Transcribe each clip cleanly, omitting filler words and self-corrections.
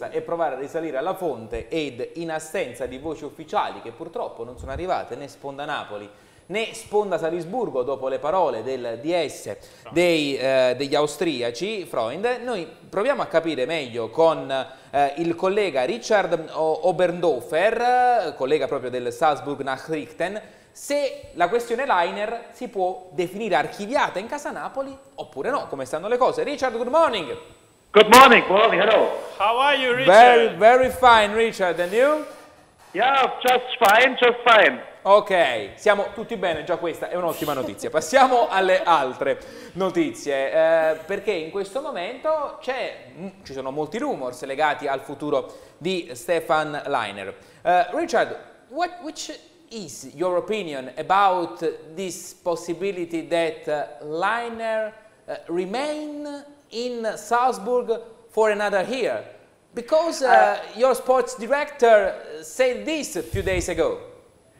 giusta è provare a risalire alla fonte ed in assenza di voci ufficiali che purtroppo non sono arrivate né sponda Napoli né sponda Salisburgo dopo le parole del DS degli austriaci, Freund, noi proviamo a capire meglio con il collega Richard Oberndorfer, collega proprio del Salzburger Nachrichten, se la questione Lainer si può definire archiviata in casa Napoli oppure no, come stanno le cose. Richard, good morning. Good morning, hello. How are you, Richard? Very fine, Richard, and you? Yeah, just fine. Ok, siamo tutti bene, già questa è un'ottima notizia. Passiamo alle altre notizie, perché in questo momento ci sono molti rumors legati al futuro di Stefan Lainer. Richard, which is your opinion about this possibility that Lainer remain in Salzburg for another year? Because your sports director said this a few days ago.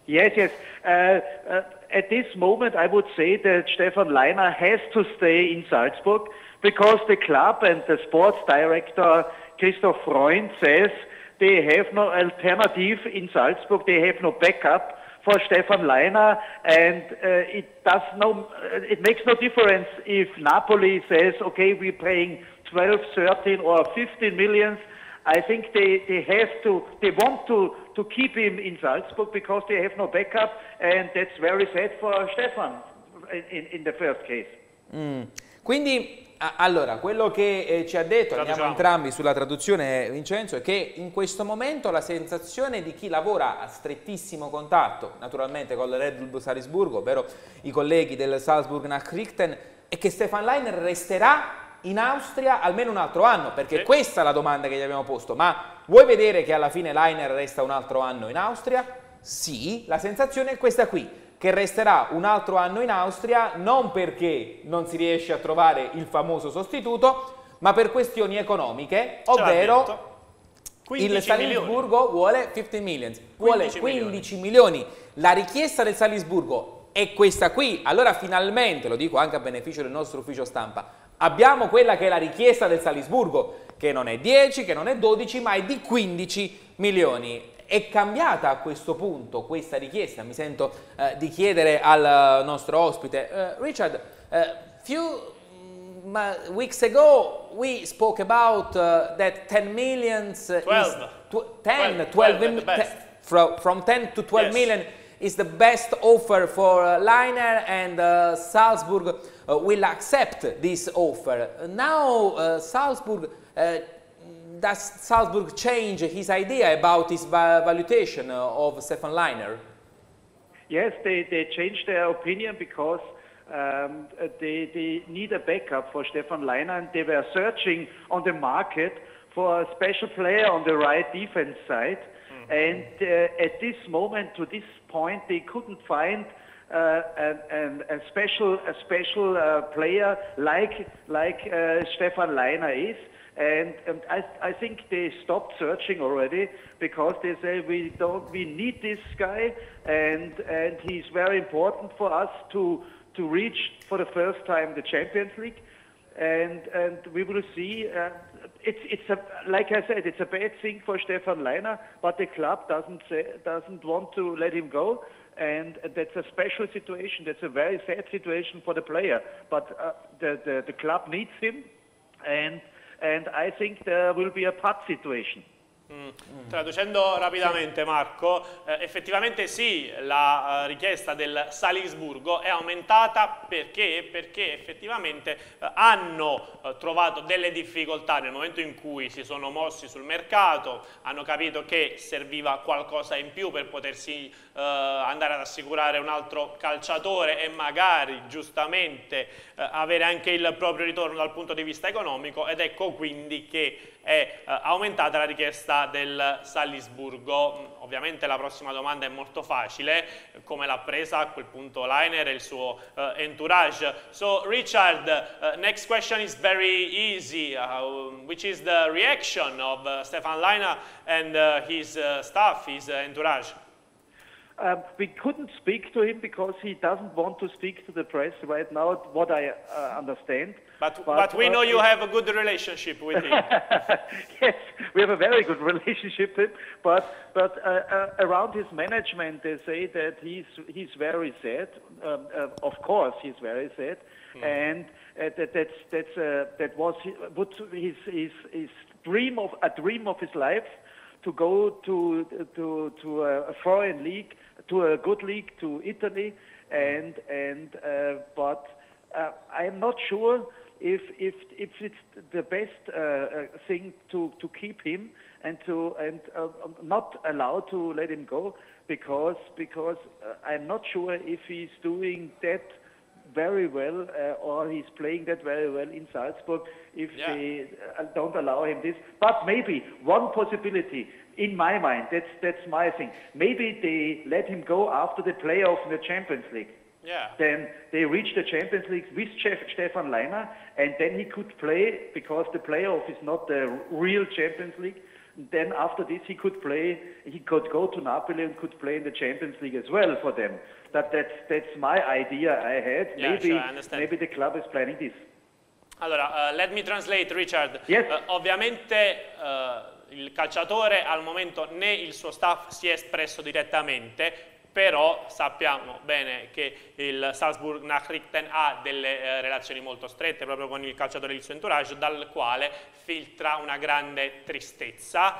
Yes. At this moment, I would say that Stefan Lainer has to stay in Salzburg because the club and the sports director, Christoph Freund, says they have no alternative in Salzburg. They have no backup for Stefan Lainer, and it makes no difference if Napoli says, okay, we're paying 12, 13 or 15 millions. I think they want to keep him in Salzburg because they have no backup, and that's very sad for Stefan in the first case. Quindi, allora, quello che ci ha detto, andiamo entrambi sulla traduzione, Vincenzo, è che in questo momento la sensazione di chi lavora a strettissimo contatto, naturalmente con il Red Bull Salisburgo, ovvero i colleghi del Salzburger Nachrichten, è che Stefan Lainer resterà in Austria almeno un altro anno, perché questa è la domanda che gli abbiamo posto. Ma vuoi vedere che alla fine Lainer resta un altro anno in Austria? Sì, la sensazione è questa qui, che resterà un altro anno in Austria non perché non si riesce a trovare il famoso sostituto, ma per questioni economiche, ovvero il Salisburgo vuole 15 million, vuole 15 milioni. La richiesta del Salisburgo è questa qui, allora finalmente, lo dico anche a beneficio del nostro ufficio stampa, abbiamo quella che è la richiesta del Salisburgo, che non è 10, che non è 12, ma è di 15 milioni. È cambiata a questo punto questa richiesta? Mi sento di chiedere al nostro ospite. Richard, few weeks ago we spoke about that 10 millions, 12 from 10 to 12 million is the best offer for Lainer, and Salzburg will accept this offer. Now Salzburg, does Salzburg change his idea about his valuation of Stefan Lainer? Yes, they changed their opinion because they need a backup for Stefan Lainer, and they were searching on the market for a special player on the right defense side. And at this moment, to this point, they couldn't find a special player like Stefan Lainer is. And I think they stopped searching already because they say we need this guy, and he's very important for us to reach for the first time the Champions League, and we will see. Like I said, it's a bad thing for Stefan Lainer, but the club doesn't want to let him go, and that's a special situation. That's a very sad situation for the player, but the club needs him, and I think there will be a putt situation. Traducendo rapidamente, Marco, effettivamente sì, la richiesta del Salisburgo è aumentata perché effettivamente hanno trovato delle difficoltà nel momento in cui si sono mossi sul mercato, hanno capito che serviva qualcosa in più per potersi andare ad assicurare un altro calciatore e magari giustamente avere anche il proprio ritorno dal punto di vista economico, ed ecco quindi che è aumentata la richiesta del Salisburgo. Ovviamente la prossima domanda è molto facile: come l'ha presa a quel punto Lainer e il suo entourage? So Richard, next question is very easy. Which is the reaction of Stefan Lainer and his staff, his entourage? We couldn't speak to him because he doesn't want to speak to the press right now, what I understand. But we know you have a good relationship with him. Yes, we have a very good relationship with him, but around his management they say that he's very sad. Of course he's very sad, and that was his dream of his life, to go to a foreign league, to a good league, to Italy, but I'm not sure if it's the best thing to keep him and not allow to let him go, because I'm not sure if he's doing that very well or he's playing that very well in Salzburg if they don't allow him this. But maybe one possibility in my mind, that's my thing, maybe they let him go after the playoff in the Champions League. Yeah. Then they reach the Champions League with Stefan Lainer, and then he could play, because the playoff is not the real Champions League. Then after this he could play, he could go to Napoli and could play in the Champions League as well for them. That's my idea I had. Yeah, maybe, sure, I understand. Maybe the club is planning this. Allora, let me translate, Richard. Yes. Ovviamente il calciatore al momento né il suo staff si è espresso direttamente, però sappiamo bene che il Salzburger Nachrichten ha delle relazioni molto strette proprio con il calciatore e il suo entourage, dal quale filtra una grande tristezza,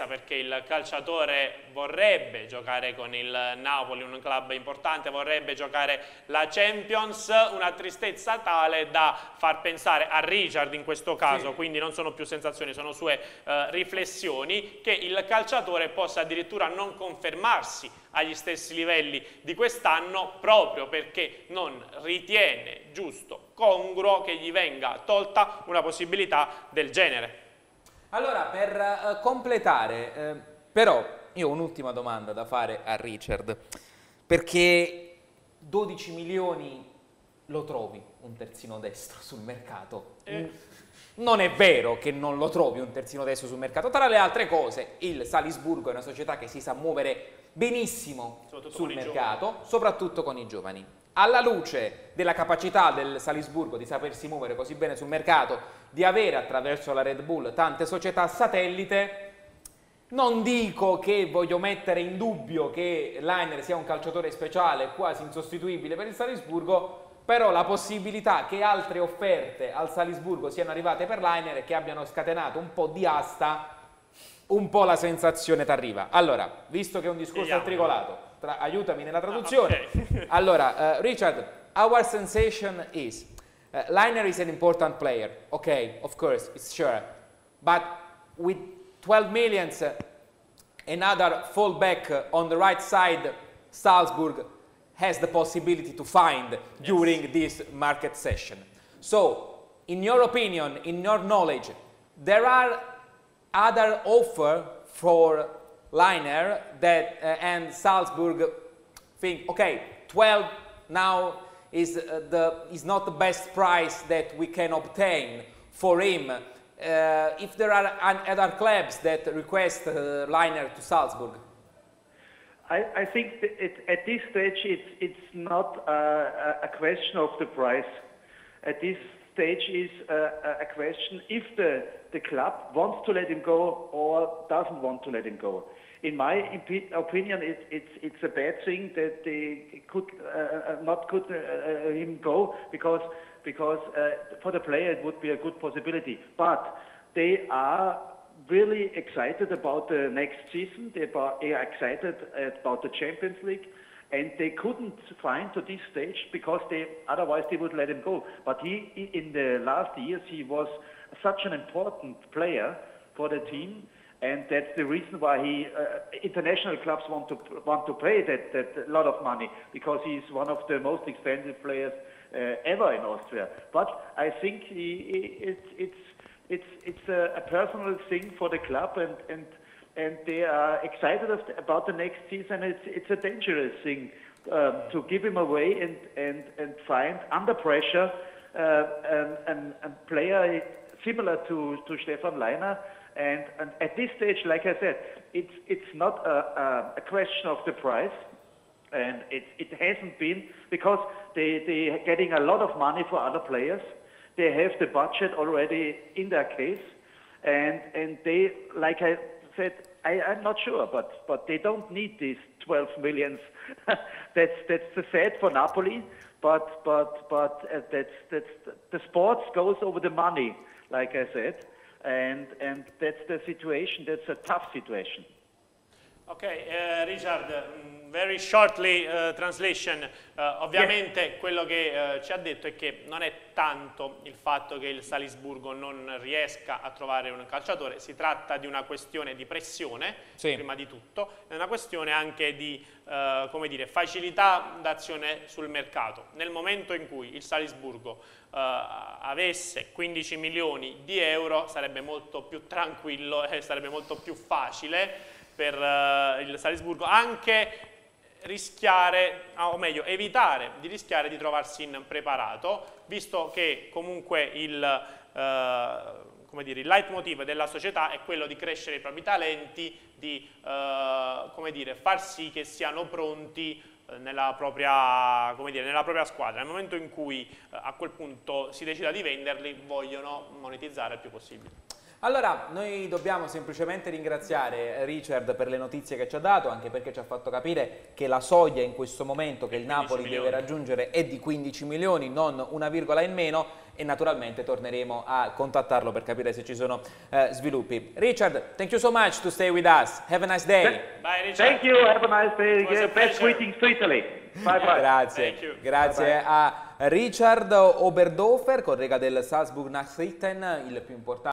perché il calciatore vorrebbe giocare con il Napoli, un club importante, vorrebbe giocare la Champions, una tristezza tale da far pensare a Richard in questo caso, quindi non sono più sensazioni, sono sue riflessioni, che il calciatore possa addirittura non confermarsi agli stessi livelli di quest'anno, proprio perché non ritiene giusto, congruo che gli venga tolta una possibilità del genere. Allora, per completare, però io ho un'ultima domanda da fare a Richard, perché 12 milioni lo trovi un terzino destro sul mercato? Non è vero che non lo trovi un terzino destro sul mercato. Tra le altre cose, il Salisburgo è una società che si sa muovere benissimo sul mercato, soprattutto con i giovani. Alla luce della capacità del Salisburgo di sapersi muovere così bene sul mercato, di avere attraverso la Red Bull tante società satellite, non dico che voglio mettere in dubbio che Lainer sia un calciatore speciale, quasi insostituibile per il Salisburgo, però la possibilità che altre offerte al Salisburgo siano arrivate per Lainer e che abbiano scatenato un po' di asta, un po' la sensazione t'arriva. Allora, visto che è un discorso articolato, aiutami nella traduzione. Allora, Richard, our sensation is Lainer is an important player, okay, of course, it's sure, but with 12 millions, another fallback on the right side, Salzburg has the possibility to find during this market session. So, in your opinion, in your knowledge, there are other offer for Lainer that and Salzburg think, okay, 12 now is not the best price that we can obtain for him. If there are other clubs that request Lainer to Salzburg. I think at this stage it's not a question of the price. At this stage is a question if the club wants to let him go or doesn't want to let him go. In my opinion, it's a bad thing that they could not him go because for the player it would be a good possibility. But they are really excited about the next season. They are excited about the Champions League, and they couldn't find to this stage because otherwise they would let him go. But he in the last years he was such an important player for the team, and that's the reason why international clubs want to pay that lot of money, because he's one of the most expensive players ever in Austria. But I think it's a personal thing for the club, and they are excited about the next season. It's a dangerous thing to give him away and find under pressure a player similar to Stefan Lainer, And at this stage, like I said, it's not a question of the price, and it hasn't been, because they're getting a lot of money for other players. They have the budget already in their case, and they, like I said, I'm not sure, but they don't need these 12 millions. that's the sad for Napoli, but that's the sports goes over the money, like I said, and that's the situation. That's a tough situation. Ok, Richard, very shortly translation, ovviamente quello che ci ha detto è che non è tanto il fatto che il Salisburgo non riesca a trovare un calciatore, si tratta di una questione di pressione, prima di tutto, è una questione anche di come dire, facilità d'azione sul mercato. Nel momento in cui il Salisburgo avesse 15 milioni di euro sarebbe molto più tranquillo e sarebbe molto più facile per il Salisburgo anche rischiare, o meglio evitare di rischiare di trovarsi impreparato, visto che comunque il leitmotiv della società è quello di crescere i propri talenti, di come dire, far sì che siano pronti nella propria squadra. Nel momento in cui a quel punto si decida di venderli, vogliono monetizzare il più possibile. Allora, noi dobbiamo semplicemente ringraziare Richard per le notizie che ci ha dato, anche perché ci ha fatto capire che la soglia in questo momento che il Napoli deve raggiungere è di 15 milioni, non una virgola in meno, e naturalmente torneremo a contattarlo per capire se ci sono sviluppi. Richard, thank you so much to stay with us. Have a nice day. Bye, Richard. Thank you, have a nice day. Best greetings to Italy. Bye bye. Grazie, grazie a Richard Oberndorfer, collega del Salzburger Nachrichten, il più importante